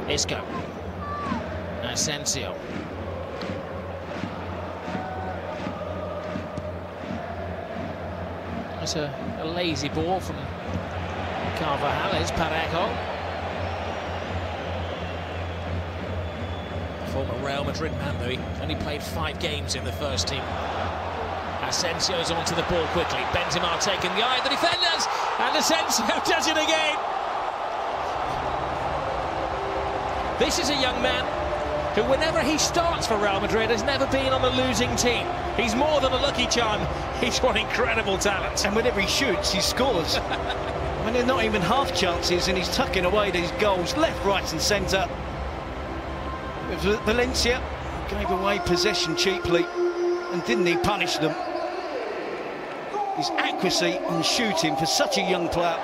Isco. Asensio. That's a lazy ball from Carvajal. It's Parejo. Former Real Madrid man, though, he only played 5 games in the first team. Asensio's onto the ball quickly. Benzema taking the eye of the defenders, and Asensio does it again. This is a young man who, whenever he starts for Real Madrid, has never been on a losing team. He's more than a lucky charm. He's got incredible talent. And whenever he shoots, he scores. When they're not even half chances, and he's tucking away these goals left, right and centre. Valencia gave away possession cheaply, and didn't he punish them? His accuracy on shooting for such a young player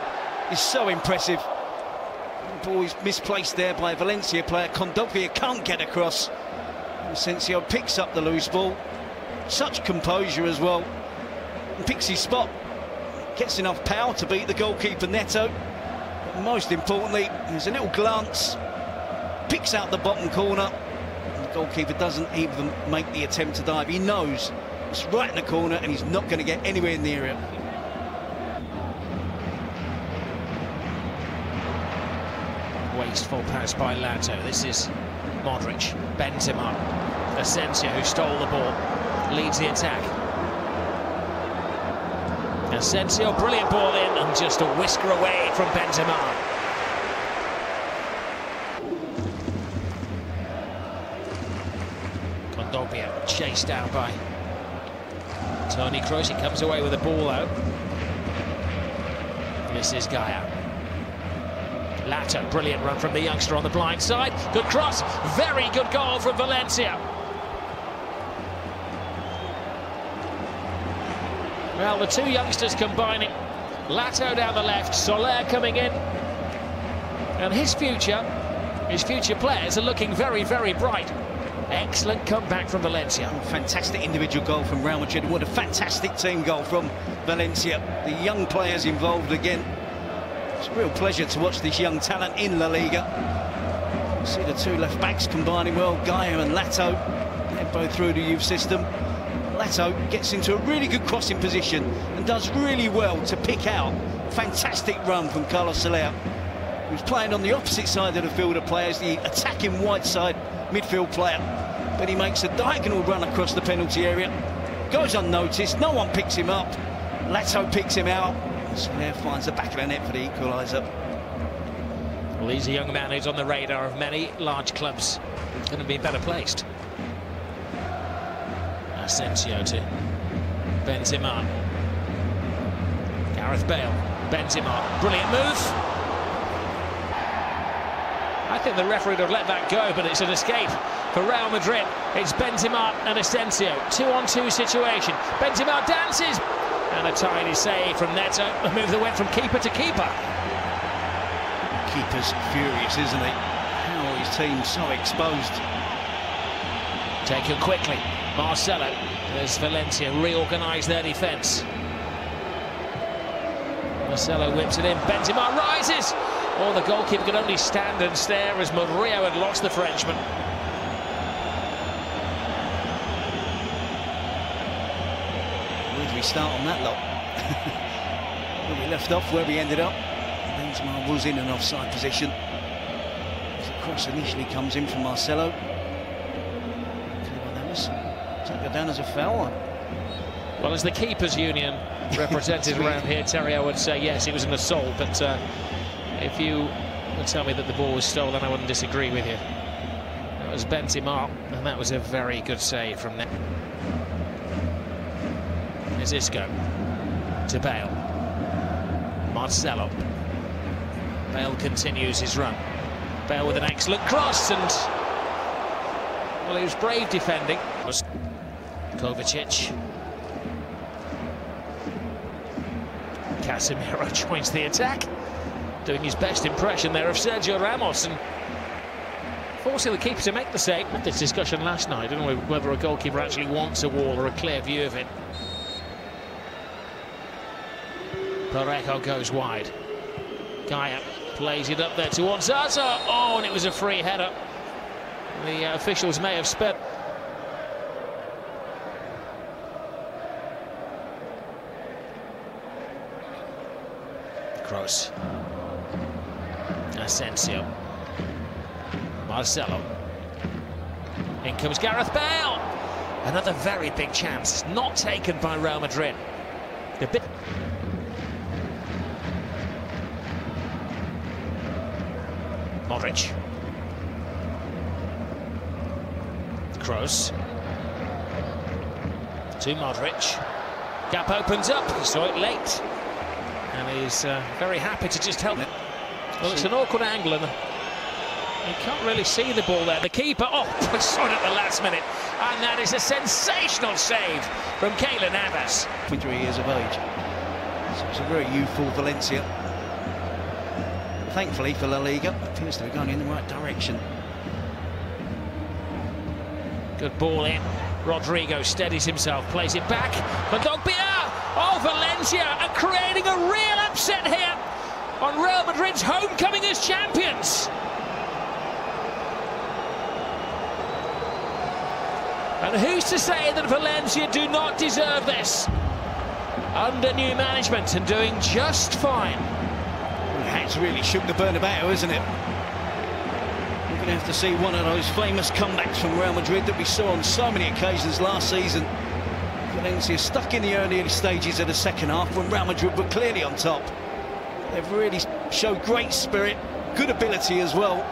is so impressive. The ball is misplaced there by a Valencia player. Condopia can't get across. Asensio picks up the loose ball. Such composure as well. And picks his spot. Gets enough power to beat the goalkeeper Neto. But most importantly, there's a little glance. Picks out the bottom corner. And the goalkeeper doesn't even make the attempt to dive. He knows it's right in the corner and he's not going to get anywhere near it. Wasteful pass by Lato. This is Modric. Benzema. Asensio, who stole the ball, leads the attack. Asensio, brilliant ball in, and just a whisker away from Benzema. Condopia chased down by Toni Kroos. He comes away with the ball out. This is Gaia. Lato, brilliant run from the youngster on the blind side. Good cross, very good goal from Valencia. Well, the two youngsters combining. Lato down the left, Soler coming in. And his future players are looking very, very bright. Excellent comeback from Valencia. Fantastic individual goal from Real Madrid. What a fantastic team goal from Valencia. The young players involved again. It's a real pleasure to watch this young talent in La Liga. See the two left backs combining well, Gaia and Lato. They're both through the youth system. Lato gets into a really good crossing position and does really well to pick out. Fantastic run from Carlos Soler, who's playing on the opposite side of the field of players, the attacking wide side midfield player. But he makes a diagonal run across the penalty area. Goes unnoticed, no one picks him up. Lato picks him out. Soler finds the back of the net for the equaliser. Well, he's a young man who's on the radar of many large clubs. Couldn't be better placed. Asensio to Benzema. Gareth Bale. Benzema. Brilliant move. I think the referee would have let that go, but it's an escape for Real Madrid. It's Benzema and Asensio. 2-on-2 situation. Benzema dances. And a tiny save from Neto. A move that went from keeper to keeper. Keeper's furious, isn't he? How his team's so exposed. Taken quickly. Marcelo. As Valencia reorganise their defence. Marcelo whips it in. Benzema rises. Oh, the goalkeeper could only stand and stare as Murillo had lost the Frenchman. Where do we start on that lot? Where we left off, where we ended up. Benzema was in an offside position. The cross initially comes in from Marcelo. Take it down as a foul. Well, as the keepers' union represented around here, Terry, I would say yes, it was an assault, but if you would tell me that the ball was stolen, I wouldn't disagree with you. That was Benzema, and that was a very good save from there. Here's Isco to Bale. Marcelo. Bale continues his run. Bale with an excellent cross, and well, he was brave defending. Kovacic. Casemiro joins the attack, doing his best impression there of Sergio Ramos and forcing the keeper to make the save. Had this discussion last night, didn't we, whether a goalkeeper actually wants a wall or a clear view of it. Parejo goes wide. Gaia Plays it up there towards Zaza. Oh, and it was a free header. The officials may have spent. Kroos. Asensio. Marcelo. In comes Gareth Bale. Another very big chance. Not taken by Real Madrid. A bit. Modric. Kroos. To Modric. Gap opens up. He saw it late. And he's very happy to just help it. Well, it's an awkward angle, and you can't really see the ball there. The keeper, he saw it at the last minute. And that is a sensational save from Keylor Navas. 23 years of age. So it's a very youthful Valencia. Thankfully for La Liga, appears to be going in the right direction. Good ball in. Rodrigo steadies himself, plays it back. Kondogbia! Oh, Valencia are creating a real upset here on Real Madrid's homecoming as champions. And who's to say that Valencia do not deserve this? Under new management and doing just fine. It's really shook the Bernabeu, isn't it? We're going to have to see one of those famous comebacks from Real Madrid that we saw on so many occasions last season. Valencia stuck in the early stages of the second half when Real Madrid were clearly on top. They've really showed great spirit, good ability as well.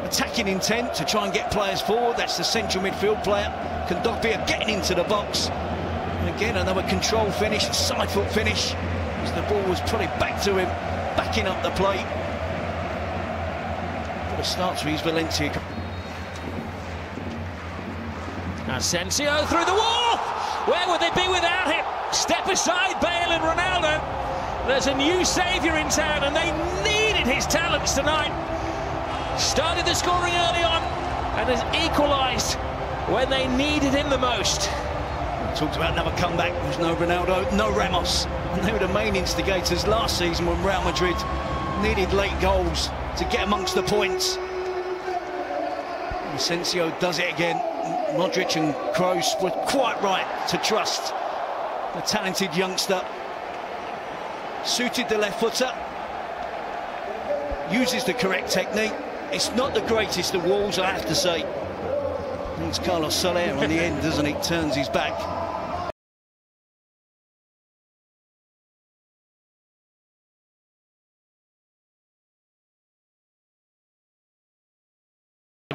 Attacking intent to try and get players forward. That's the central midfield player. Kondogbia getting into the box. And again, another control finish, a side foot finish. As the ball was put back to him, backing up the plate. What a start for his Valencia. Asensio through the wall! Where would they be without him? Step aside, Bale and Ronaldo. There's a new saviour in town, and they needed his talents tonight. Started the scoring early on, and has equalised when they needed him the most. We talked about another comeback. There's no Ronaldo, no Ramos. And they were the main instigators last season when Real Madrid needed late goals to get amongst the points. Asensio does it again. Modric and Kroos were quite right to trust the talented youngster. Suited the left footer. Uses the correct technique. It's not the greatest of walls, I have to say. It's Carlos Soler on the end, doesn't he? Turns his back.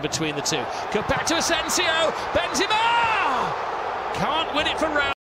Between the two. Go back to Asensio. Benzema!